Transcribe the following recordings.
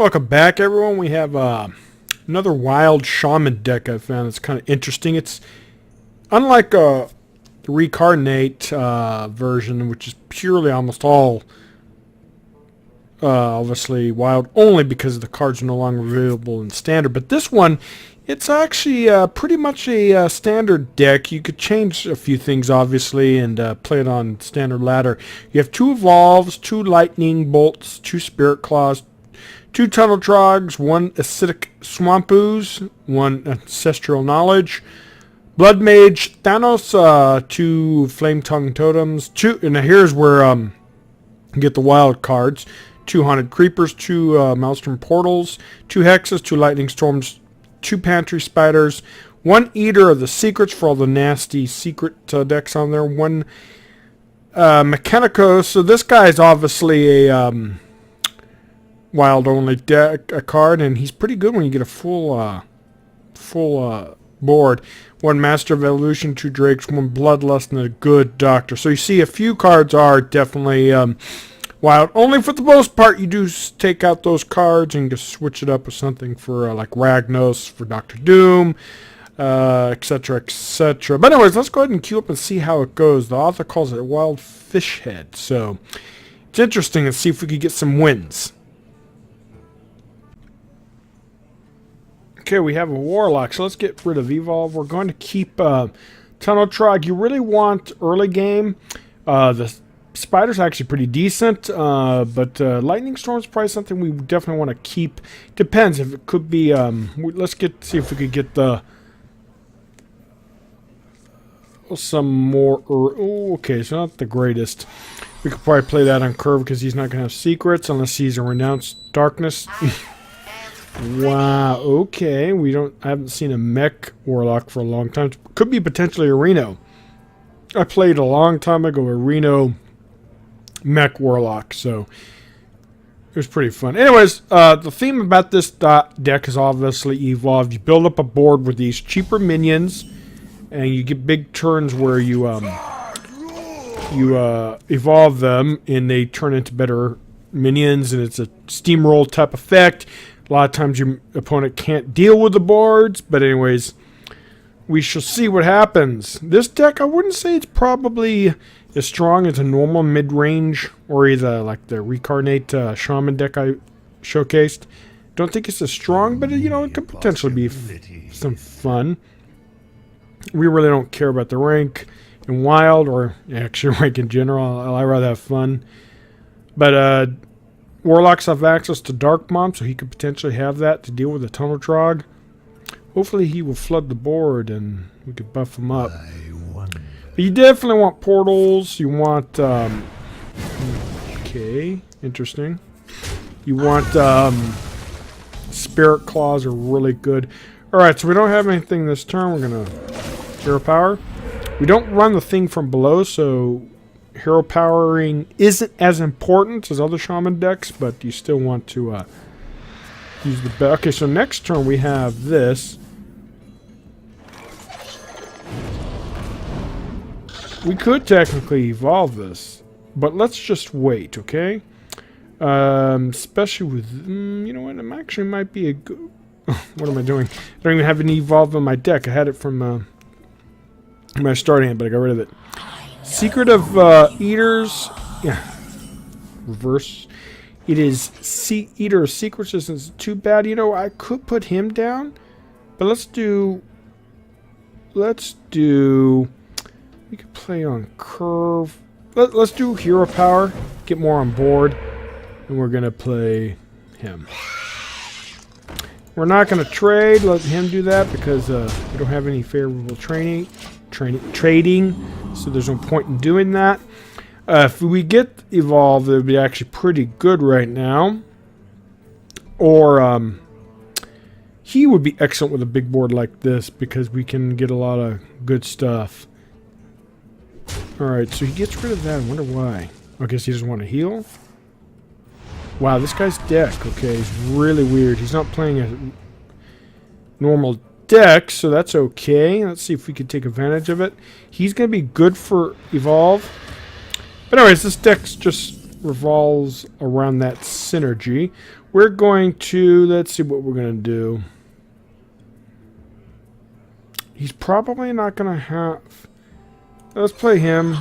Welcome back, everyone. We have another wild shaman deck I found. It's kind of interesting. It's unlike the Recarnate version, which is purely almost all obviously wild, only because the cards are no longer available in standard. But this one, it's actually pretty much a standard deck. You could change a few things, obviously, and play it on standard ladder. You have 2 Evolves, 2 Lightning Bolts, 2 Spirit Claws, 2 Tunnel Trogs, 1 Acidic Swamp Ooze, 1 Ancestral Knowledge, Blood Mage, Thanos, 2 Flame Tongue Totems, 2, and here's where you get the wild cards, 2 Haunted Creepers, 2 Maelstrom Portals, 2 Hexes, 2 Lightning Storms, 2 Pantry Spiders, 1 Eater of the Secrets for all the nasty secret decks on there, 1 Mechanico. So this guy is obviously a wild only deck card, and he's pretty good when you get a full board. 1 Master of Evolution, 2 Drakes, 1 Bloodlust, and a good Doctor. So you see a few cards are definitely wild only. For the most part, you do take out those cards and just switch it up with something for like Ragnos for Doctor Doom, etc, etc. But anyways, let's go ahead and queue up and see how it goes. The author calls it a wild fish head, so it's interesting. Let's see if we can get some wins. Okay, we have a Warlock, so let's get rid of Evolve. We're going to keep Tunnel Trog. You really want early game. The Spider's actually pretty decent, but Lightning Storm's probably something we definitely want to keep. Depends if it could be. Let's see if we could get some more. Oh, okay, so not the greatest. We could probably play that on curve because he's not going to have secrets unless he's a renounced darkness. Wow, okay. I haven't seen a mech warlock for a long time. Could be potentially a Reno. I played a long time ago a Reno mech warlock, so it was pretty fun. Anyways, the theme about this deck is obviously Evolve. You build up a board with these cheaper minions, and you get big turns where you evolve them, and they turn into better minions, and it's a steamroll type effect. A lot of times your opponent can't deal with the boards, but anyways, we shall see what happens. This deck, I wouldn't say it's probably as strong as a normal mid-range or either like the Recarnate Shaman deck I showcased. Don't think it's as strong, but you know, it could potentially be some fun. We really don't care about the rank in Wild or actually rank in general. I rather have fun. But Warlocks have access to Dark Bomb, so he could potentially have that to deal with the Tunnel Trog. Hopefully he will flood the board and we could buff him up. But you definitely want portals. You want okay, interesting. You want Spirit Claws are really good. Alright, so we don't have anything this turn. We're gonna Hero Power. We don't run the thing from below, so hero powering isn't as important as other shaman decks, but you still want to use the best. Okay, so next turn we have this. We could technically evolve this, but let's just wait, okay? Especially with, you know what, it actually might be a good... what am I doing? I don't even have an evolve in my deck. I had it from my starting hand, but I got rid of it. Secret of Eaters, yeah, reverse. It is Eater of Secrets isn't too bad. You know, I could put him down, but let's do. We could play on curve. Let's do Hero Power, get more on board, and we're gonna play him. We're not gonna trade. Let him do that because we don't have any favorable trading, so there's no point in doing that. If we get Evolve, it would be actually pretty good right now. Or he would be excellent with a big board like this because we can get a lot of good stuff. Alright, so he gets rid of that. I wonder why. I guess he doesn't want to heal. Wow, this guy's deck, okay, is really weird. He's not playing a normal deck, so that's okay. Let's see if we can take advantage of it. He's going to be good for Evolve. But anyways, this deck's just revolves around that synergy. We're going to, let's see what we're going to do. He's probably not going to have... Let's play him.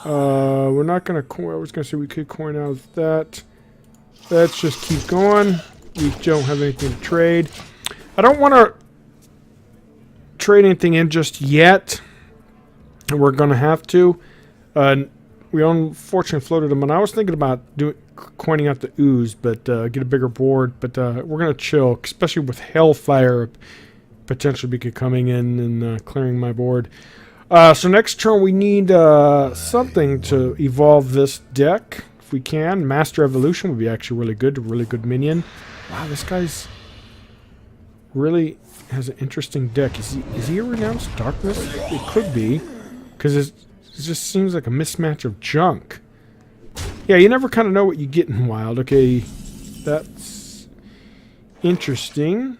We're not going to... I was going to say we could coin out of that. Let's just keep going. We don't have anything to trade. I don't want to trade anything in just yet. We're going to have to. We unfortunately floated them, and I was thinking about coining out the ooze, but get a bigger board. But we're going to chill, especially with Hellfire potentially be coming in and clearing my board. So next turn we need something to evolve this deck if we can. Master Evolution would be actually really good, a really good minion. Wow, this guy's really has an interesting deck. Is he a Renounced Darkness? It could be, because it just seems like a mismatch of junk. Yeah, you never kind of know what you get in Wild. Okay, that's interesting.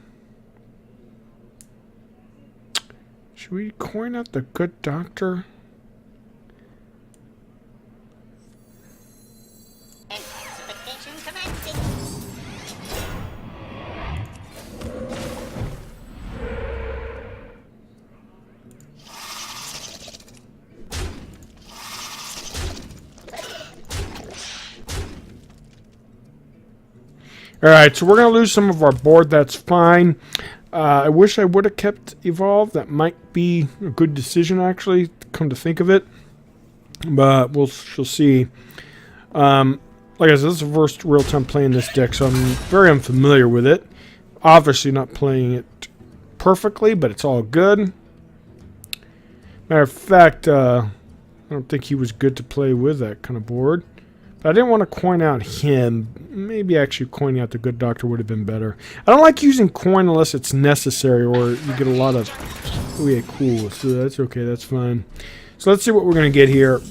Should we coin out the Good Doctor? Alright, so we're going to lose some of our board. That's fine. I wish I would have kept Evolve. That might be a good decision, actually, come to think of it. But she'll see. Like I said, this is the first real time playing this deck, so I'm very unfamiliar with it. Obviously not playing it perfectly, but it's all good. Matter of fact, I don't think he was good to play with that kind of board. But I didn't want to coin out him. Maybe actually coining out the Good Doctor would have been better. I don't like using coin unless it's necessary or you get a lot of... Oh yeah, cool. So that's okay, that's fine. So let's see what we're going to get here.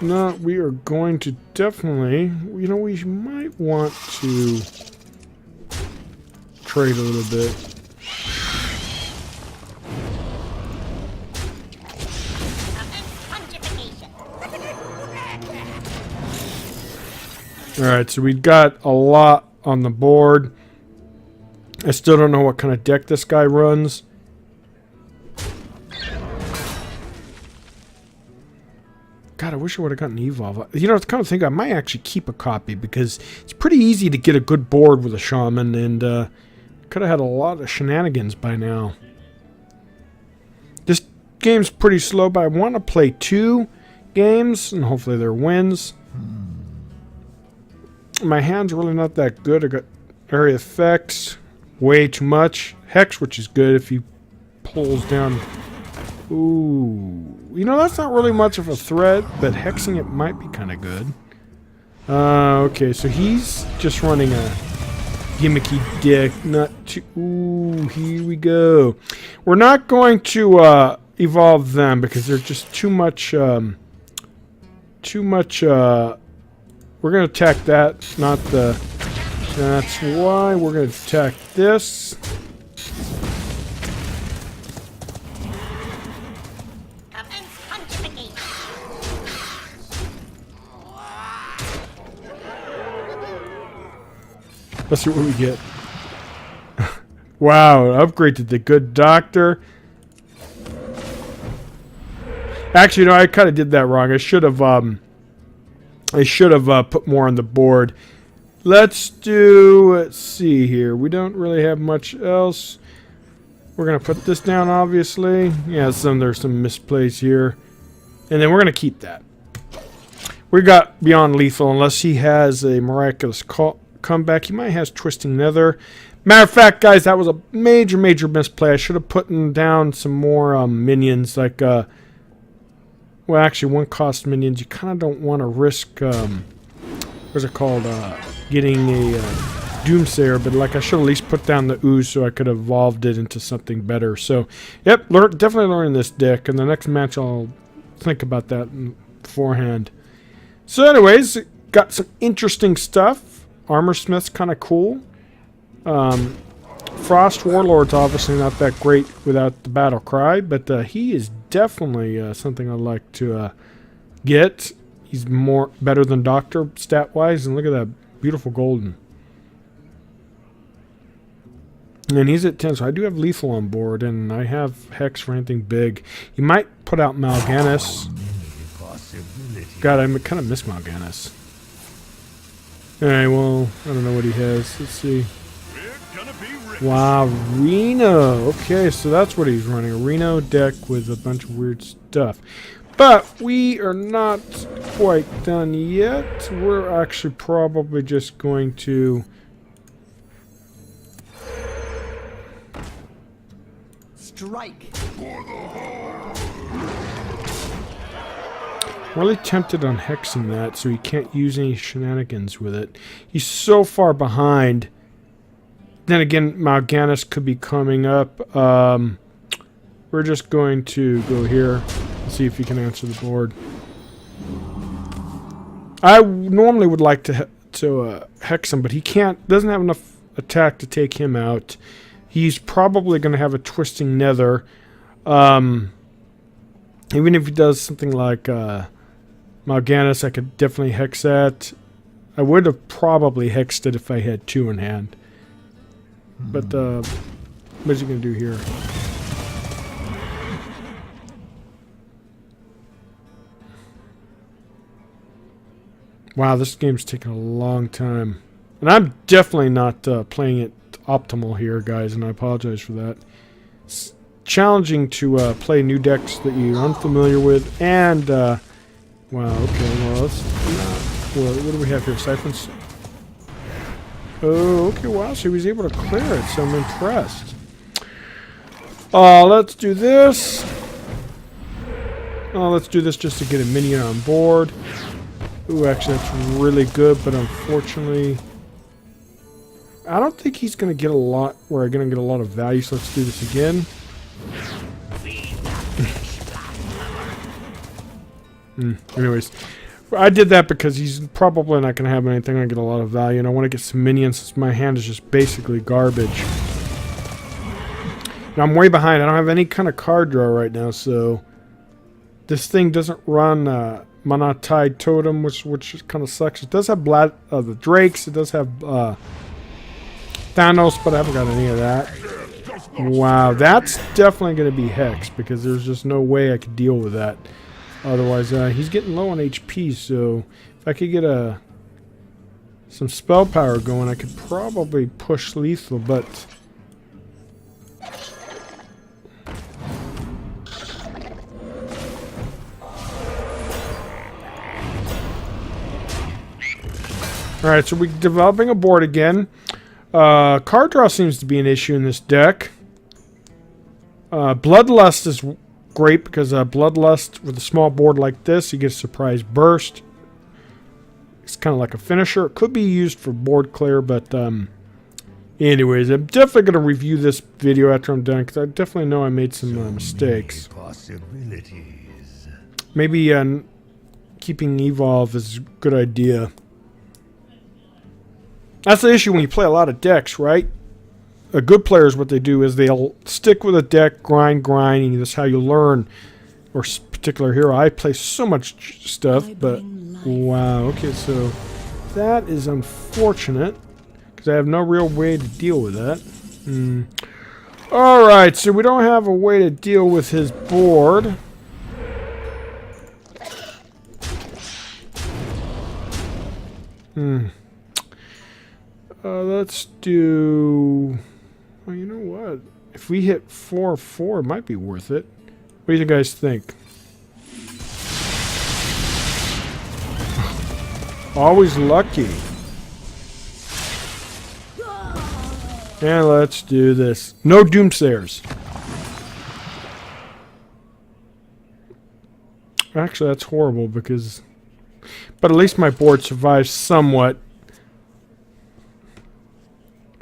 No, we are going to definitely... You know, we might want to trade a little bit. Alright, so we've got a lot on the board. I still don't know what kind of deck this guy runs. God, I wish I would have gotten Evolve. You know, to kind of think, I might actually keep a copy because it's pretty easy to get a good board with a Shaman, and could have had a lot of shenanigans by now. This game's pretty slow, but I want to play 2 games, and hopefully they're wins. My hand's really not that good. I got area effects, way too much. Hex, which is good if he pulls down. Ooh. You know, that's not really much of a threat, but hexing it might be kind of good. Okay, so he's just running a gimmicky deck. Not too... Ooh, here we go. We're not going to evolve them because they're just too much... we're going to attack that, not the... That's why we're going to attack this. Let's see what we get. Wow, upgrade to the Good Doctor. Actually, no, I kind of did that wrong. I should have put more on the board. Let's see here. We don't really have much else. We're going to put this down, obviously. Yeah, there's some misplays here. And then we're going to keep that. We got Beyond Lethal, unless he has a miraculous comeback. He might have Twisting Nether. Matter of fact, guys, that was a major, major misplay. I should have put down some more minions, like... well, actually, 1-cost minions. You kind of don't want to risk, what's it called, getting a Doomsayer. But, like, I should at least put down the Ooze so I could have evolved it into something better. So, yep, definitely learning this deck. And the next match, I'll think about that beforehand. So, anyways, got some interesting stuff. Armor Smith's kind of cool. Frost Warlord's obviously not that great without the Battle Cry, but he is definitely something I'd like to get. He's better than Doctor stat-wise, and look at that beautiful golden. And he's at 10, so I do have lethal on board, and I have Hex for anything big. He might put out Mal'Ganis. God, I kind of miss Mal'Ganis. Alright, well, I don't know what he has. Let's see. Wow, Reno. Okay, so that's what he's running. A Reno deck with a bunch of weird stuff. But we are not quite done yet. We're actually probably just going to... strike. Really tempted on hexing that so he can't use any shenanigans with it. He's so far behind. Then again, Mal'Ganis could be coming up. We're just going to go here and see if he can answer the board. I normally would like to hex him, but he can't. Doesn't have enough attack to take him out. He's probably going to have a Twisting Nether. Even if he does something like Mal'Ganis, I could definitely hex that. I would have probably hexed it if I had 2 in hand. But what's he going to do here? Wow, this game's taking a long time. And I'm definitely not playing it optimal here, guys, and I apologize for that. It's challenging to play new decks that you're unfamiliar with, and wow, okay, well, let's what do we have here? Siphons. Oh, okay, wow, so he was able to clear it, so I'm impressed. Let's do this. Let's do this just to get a minion on board. Ooh, actually, that's really good, but unfortunately, I don't think he's going to get a lot, we're going to get a lot of value, so let's do this again. Anyways, I did that because he's probably not going to have anything. I get a lot of value, and I want to get some minions since my hand is just basically garbage. Now, I'm way behind. I don't have any kind of card draw right now, so this thing doesn't run Mana Tide Totem, which kind of sucks. It does have the Drakes. It does have Thanos, but I haven't got any of that. Wow, that's definitely going to be Hex, because there's just no way I could deal with that. Otherwise, he's getting low on HP, so if I could get some spell power going, I could probably push lethal, but... Alright, so we're developing a board again. Card draw seems to be an issue in this deck. Bloodlust is great because Bloodlust with a small board like this, you get a surprise burst. It's kind of like a finisher. It could be used for board clear, but anyways, I'm definitely going to review this video after I'm done because I definitely know I made some mistakes. Maybe keeping Evolve is a good idea. That's the issue when you play a lot of decks, right? Good players, what they do is they'll stick with a deck, grind, and that's how you learn. Or particular hero. I play so much stuff, but wow. Okay, so that is unfortunate because I have no real way to deal with that. All right, so we don't have a way to deal with his board. Let's do... Well, you know what? If we hit 4/4, it might be worth it. What do you guys think? Always lucky. And let's do this. No Doomsayers. Actually, that's horrible because... But at least my board survives somewhat.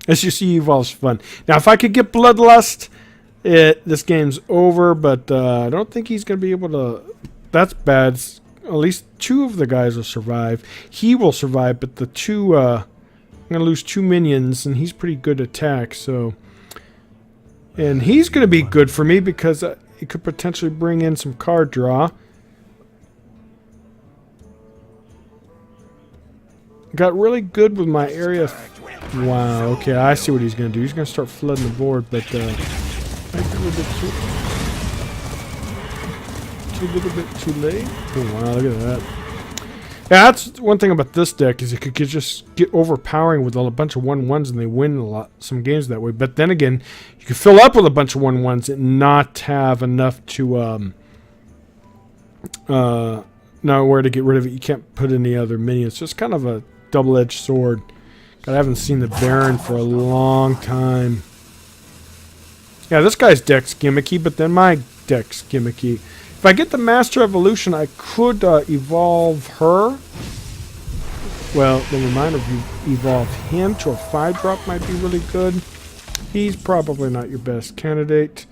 As you see, Evolve's fun. Now, if I could get Bloodlust, this game's over, but I don't think he's going to be able to... That's bad. At least 2 of the guys will survive. He will survive, but the 2... I'm going to lose 2 minions, and he's pretty good attack, so... And he's going to be good for me because he could potentially bring in some card draw. got really good with my area. Wow, okay, I see what he's going to do. He's going to start flooding the board, but maybe a little bit too late. Oh, wow, look at that. Yeah, that's one thing about this deck is it could just get overpowering with a bunch of 1/1s and they win some games that way. But then again, you can fill up with a bunch of 1/1s and not have enough to know where to get rid of it. You can't put any other minions. It's just kind of a double-edged sword. God, I haven't seen the Baron for a long time. Yeah, this guy's deck's gimmicky, but then my deck's gimmicky. If I get the Master Evolution, I could evolve her. Well, never mind. If you evolve him to a 5-drop, might be really good. He's probably not your best candidate.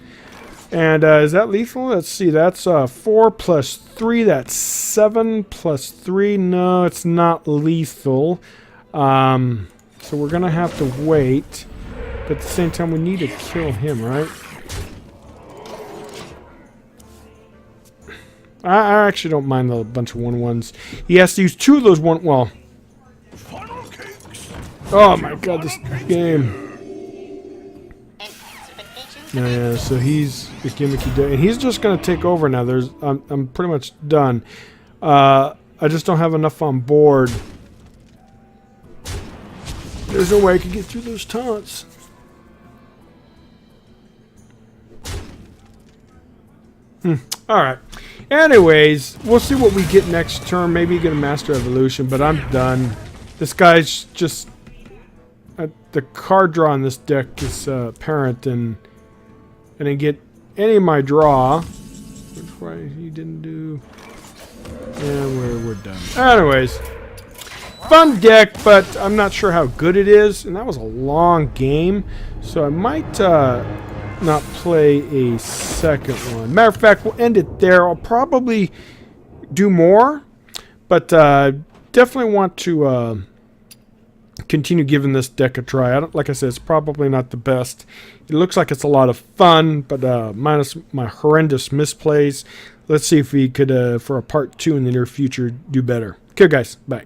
And is that lethal? Let's see. That's 4 plus 3. That's 7 plus 3. No, it's not lethal. So we're going to have to wait. But at the same time, we need to kill him, right? I actually don't mind the bunch of 1/1s. He has to use 2 of those well. Oh my god, this game. Yeah, so he's the gimmicky deck, and he's just gonna take over now. I'm pretty much done. I just don't have enough on board. There's no way I can get through those taunts. Alright. Anyways, we'll see what we get next turn. Maybe get a Master Evolution, but I'm done. This guy's just... the card draw in this deck is apparent, and I didn't get any of my draw. Which why he didn't do... And we're done. Anyways. Fun deck, but I'm not sure how good it is. And that was a long game, so I might... not play a second one. Matter of fact, we'll end it there. I'll probably do more, but definitely want to continue giving this deck a try. Like I said, it's probably not the best. It looks like it's a lot of fun, but minus my horrendous misplays. Let's see if we could, for a part 2 in the near future, do better. Okay, guys. Bye.